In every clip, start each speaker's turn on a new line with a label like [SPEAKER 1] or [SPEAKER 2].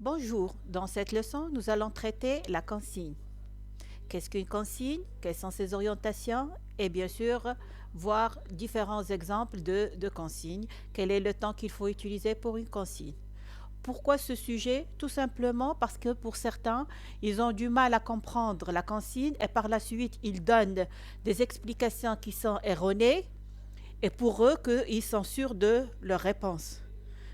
[SPEAKER 1] Bonjour, dans cette leçon, nous allons traiter la consigne. Qu'est-ce qu'une consigne? Quelles sont ses orientations? Et bien sûr, voir différents exemples de consignes. Quel est le temps qu'il faut utiliser pour une consigne? Pourquoi ce sujet? Tout simplement parce que pour certains, ils ont du mal à comprendre la consigne et par la suite, ils donnent des explications qui sont erronées et pour eux, qu'ils sont sûrs de leur réponse.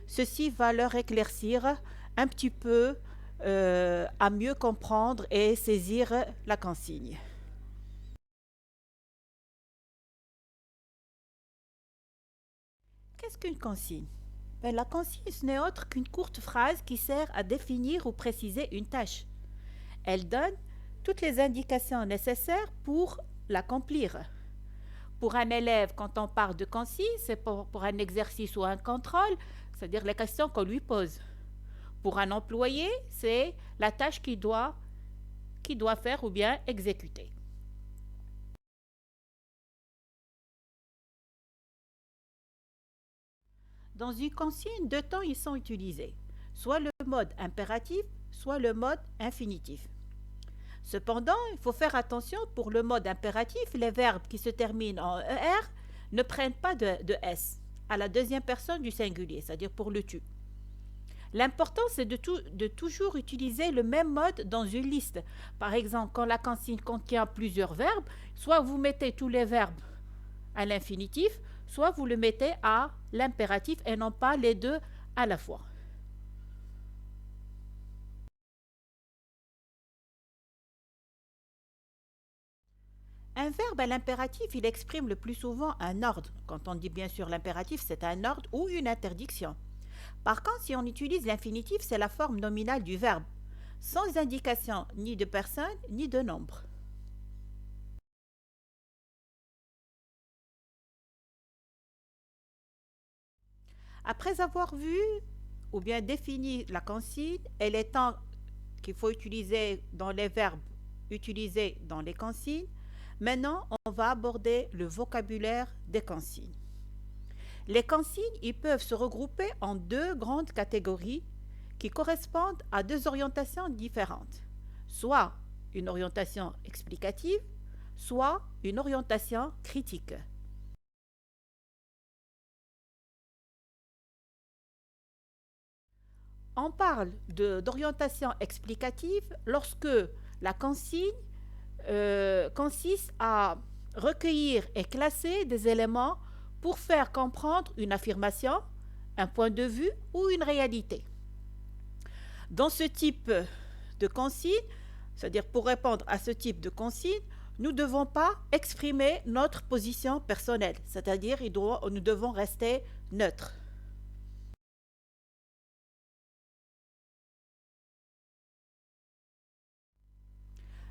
[SPEAKER 1] Ceci va leur éclaircir un petit peu à mieux comprendre et saisir la consigne. Qu'est-ce qu'une consigne? La consigne, ce n'est autre qu'une courte phrase qui sert à définir ou préciser une tâche. Elle donne toutes les indications nécessaires pour l'accomplir. Pour un élève, quand on parle de consigne, c'est pour un exercice ou un contrôle, c'est-à-dire les questions qu'on lui pose. Pour un employé, c'est la tâche qu'il doit faire ou bien exécuter. Dans une consigne, deux temps ils sont utilisés, soit le mode impératif, soit le mode infinitif. Cependant, il faut faire attention pour le mode impératif, les verbes qui se terminent en ER ne prennent pas de S à la deuxième personne du singulier, c'est-à-dire pour le tu. L'important, c'est de toujours utiliser le même mode dans une liste. Par exemple, quand la consigne contient plusieurs verbes, soit vous mettez tous les verbes à l'infinitif, soit vous le mettez à l'impératif et non pas les deux à la fois. Un verbe à l'impératif, il exprime le plus souvent un ordre. Quand on dit bien sûr l'impératif, c'est un ordre ou une interdiction. Par contre, si on utilise l'infinitif, c'est la forme nominale du verbe, sans indication ni de personne ni de nombre. Après avoir vu ou bien défini la consigne et les temps qu'il faut utiliser dans les verbes utilisés dans les consignes, maintenant on va aborder le vocabulaire des consignes. Les consignes, ils peuvent se regrouper en deux grandes catégories qui correspondent à deux orientations différentes, soit une orientation explicative, soit une orientation critique. On parle d'orientation explicative lorsque la consigne consiste à recueillir et classer des éléments pour faire comprendre une affirmation, un point de vue ou une réalité. Dans ce type de consigne, c'est-à-dire pour répondre à ce type de consigne, nous ne devons pas exprimer notre position personnelle, c'est-à-dire nous devons rester neutres.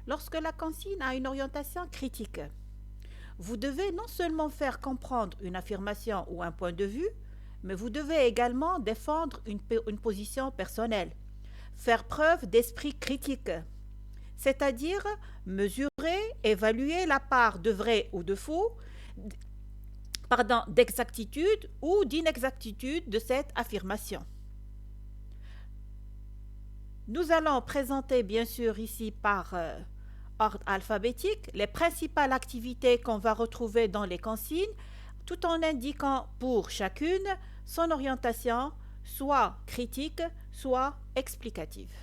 [SPEAKER 1] Lorsque la consigne a une orientation critique, vous devez non seulement faire comprendre une affirmation ou un point de vue, mais vous devez également défendre une position personnelle, faire preuve d'esprit critique, c'est-à-dire mesurer, évaluer la part de vrai ou de faux, d'exactitude ou d'inexactitude de cette affirmation. Nous allons présenter bien sûr ici par ordre alphabétique les principales activités qu'on va retrouver dans les consignes, tout en indiquant pour chacune son orientation, soit critique, soit explicative.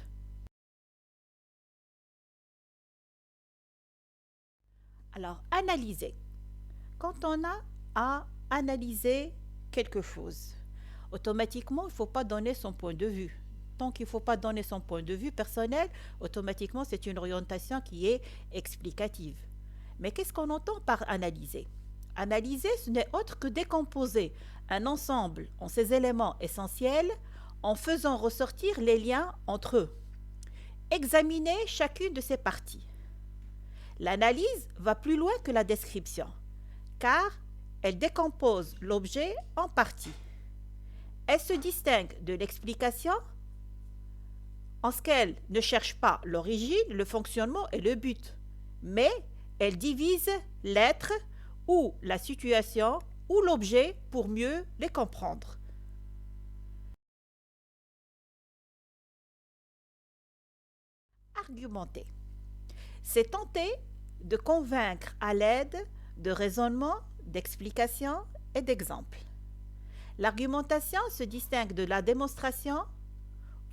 [SPEAKER 1] Alors, analyser. Quand on a à analyser quelque chose, automatiquement, il ne faut pas donner son point de vue. Tant qu'il ne faut pas donner son point de vue personnel, automatiquement, c'est une orientation qui est explicative. Mais qu'est-ce qu'on entend par analyser? Analyser, ce n'est autre que décomposer un ensemble en ses éléments essentiels en faisant ressortir les liens entre eux. Examiner chacune de ces parties. L'analyse va plus loin que la description, car elle décompose l'objet en parties. Elle se distingue de l'explication en ce qu'elle ne cherche pas l'origine, le fonctionnement et le but, mais elle divise l'être ou la situation ou l'objet pour mieux les comprendre. Argumenter. C'est tenter de convaincre à l'aide de raisonnements, d'explications et d'exemples. L'argumentation se distingue de la démonstration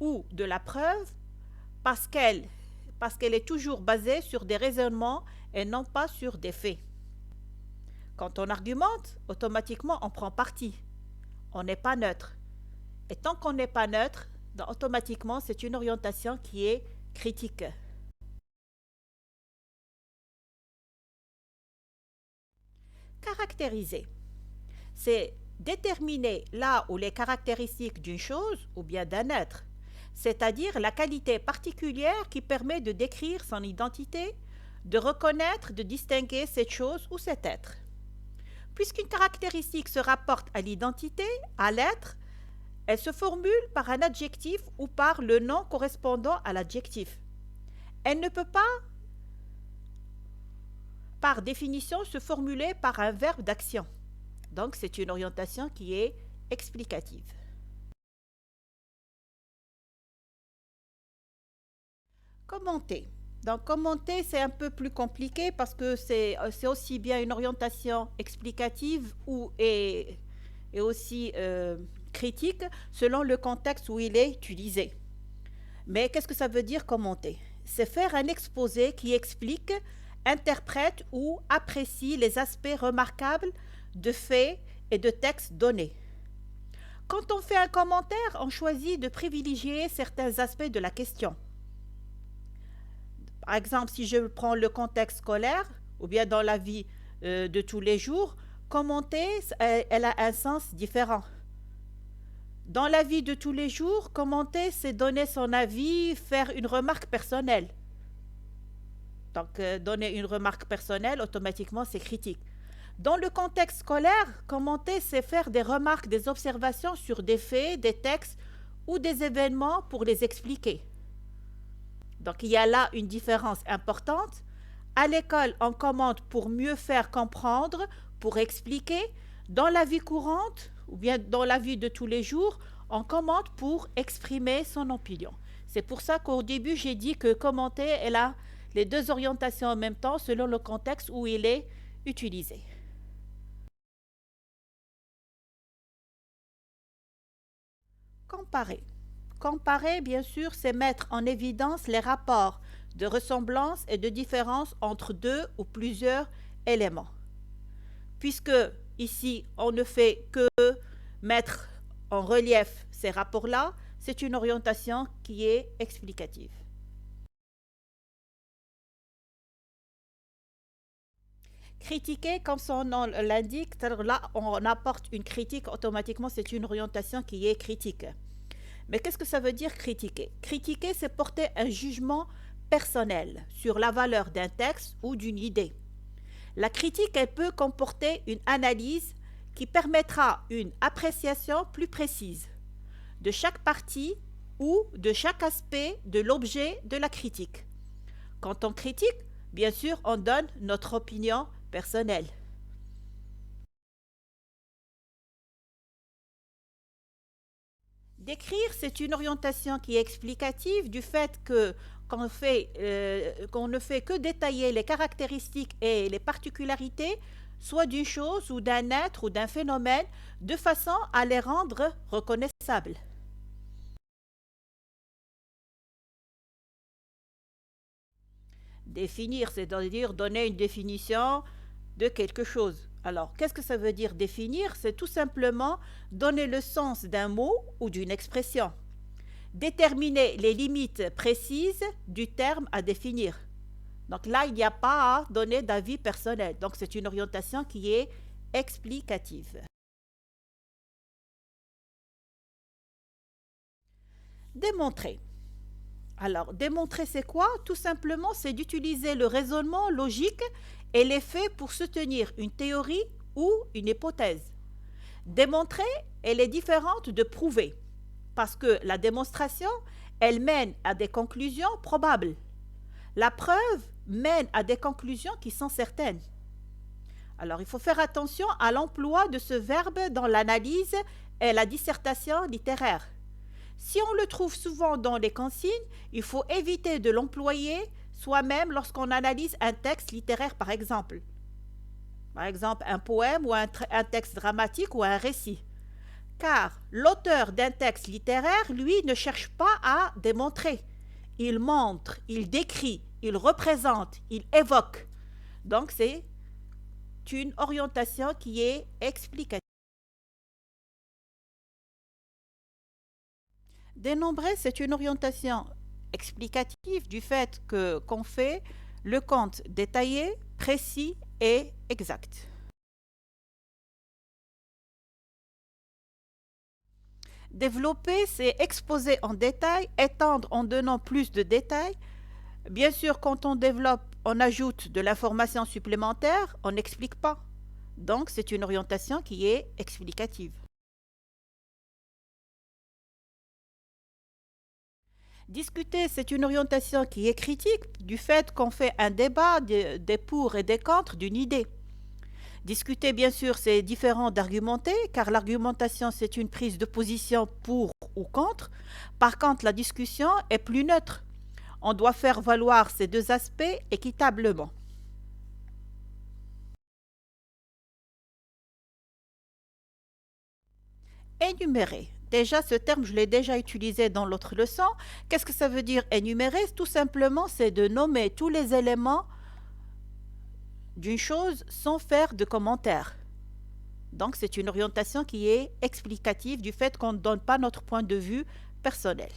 [SPEAKER 1] ou de la preuve parce qu'elle est toujours basée sur des raisonnements et non pas sur des faits. Quand on argumente, automatiquement on prend parti. On n'est pas neutre. Et tant qu'on n'est pas neutre, automatiquement c'est une orientation qui est critique. Caractériser. C'est déterminer là où les caractéristiques d'une chose ou bien d'un être, c'est-à-dire la qualité particulière qui permet de décrire son identité, de reconnaître, de distinguer cette chose ou cet être. Puisqu'une caractéristique se rapporte à l'identité, à l'être, elle se formule par un adjectif ou par le nom correspondant à l'adjectif. Elle ne peut pas, par définition, se formuler par un verbe d'action. Donc, c'est une orientation qui est explicative. Commenter. Donc, commenter, c'est un peu plus compliqué parce que c'est aussi bien une orientation explicative et aussi critique selon le contexte où il est utilisé. Mais qu'est-ce que ça veut dire commenter? C'est faire un exposé qui explique, interprète ou apprécie les aspects remarquables de faits et de textes donnés. Quand on fait un commentaire, on choisit de privilégier certains aspects de la question. Par exemple, si je prends le contexte scolaire ou bien dans la vie de tous les jours, commenter, elle a un sens différent. Dans la vie de tous les jours, commenter, c'est donner son avis, faire une remarque personnelle. Donc, donner une remarque personnelle, automatiquement, c'est critique. Dans le contexte scolaire, commenter, c'est faire des remarques, des observations sur des faits, des textes ou des événements pour les expliquer. Donc, il y a là une différence importante. À l'école, on commente pour mieux faire comprendre, pour expliquer. Dans la vie courante, ou bien dans la vie de tous les jours, on commente pour exprimer son opinion. C'est pour ça qu'au début, j'ai dit que commenter, elle a les deux orientations en même temps selon le contexte où il est utilisé. Comparer. Comparer, bien sûr, c'est mettre en évidence les rapports de ressemblance et de différence entre deux ou plusieurs éléments. Puisque ici, on ne fait que mettre en relief ces rapports-là, c'est une orientation qui est explicative. Critiquer, comme son nom l'indique, c'est-à-dire là, on apporte une critique, automatiquement, c'est une orientation qui est critique. Mais qu'est-ce que ça veut dire critiquer? Critiquer, c'est porter un jugement personnel sur la valeur d'un texte ou d'une idée. La critique, elle peut comporter une analyse qui permettra une appréciation plus précise de chaque partie ou de chaque aspect de l'objet de la critique. Quand on critique, bien sûr, on donne notre opinion personnelle. Décrire, c'est une orientation qui est explicative du fait que qu'on ne fait que détailler les caractéristiques et les particularités, soit d'une chose ou d'un être ou d'un phénomène, de façon à les rendre reconnaissables. Définir, c'est-à-dire donner une définition de quelque chose. Alors, qu'est-ce que ça veut dire définir? C'est tout simplement donner le sens d'un mot ou d'une expression. Déterminer les limites précises du terme à définir. Donc là, il n'y a pas à donner d'avis personnel. Donc c'est une orientation qui est explicative. Démontrer. Alors, démontrer, c'est quoi? Tout simplement, c'est d'utiliser le raisonnement logique et les faits pour soutenir une théorie ou une hypothèse. Démontrer, elle est différente de prouver, parce que la démonstration, elle mène à des conclusions probables. La preuve mène à des conclusions qui sont certaines. Alors, il faut faire attention à l'emploi de ce verbe dans l'analyse et la dissertation littéraire. Si on le trouve souvent dans les consignes, il faut éviter de l'employer soi-même lorsqu'on analyse un texte littéraire, par exemple. Par exemple, un poème ou un texte dramatique ou un récit. Car l'auteur d'un texte littéraire, lui, ne cherche pas à démontrer. Il montre, il décrit, il représente, il évoque. Donc c'est une orientation qui est explicative. Dénombrer, c'est une orientation explicative du fait que qu'on fait le compte détaillé, précis et exact. Développer, c'est exposer en détail, étendre en donnant plus de détails. Bien sûr, quand on développe, on ajoute de l'information supplémentaire, on n'explique pas. Donc, c'est une orientation qui est explicative. Discuter, c'est une orientation qui est critique du fait qu'on fait un débat des pour et des contre d'une idée. Discuter, bien sûr, c'est différent d'argumenter, car l'argumentation, c'est une prise de position pour ou contre. Par contre, la discussion est plus neutre. On doit faire valoir ces deux aspects équitablement. Énumérer. Déjà, ce terme, je l'ai déjà utilisé dans l'autre leçon. Qu'est-ce que ça veut dire énumérer? Tout simplement, c'est de nommer tous les éléments d'une chose sans faire de commentaire. Donc, c'est une orientation qui est explicative du fait qu'on ne donne pas notre point de vue personnel.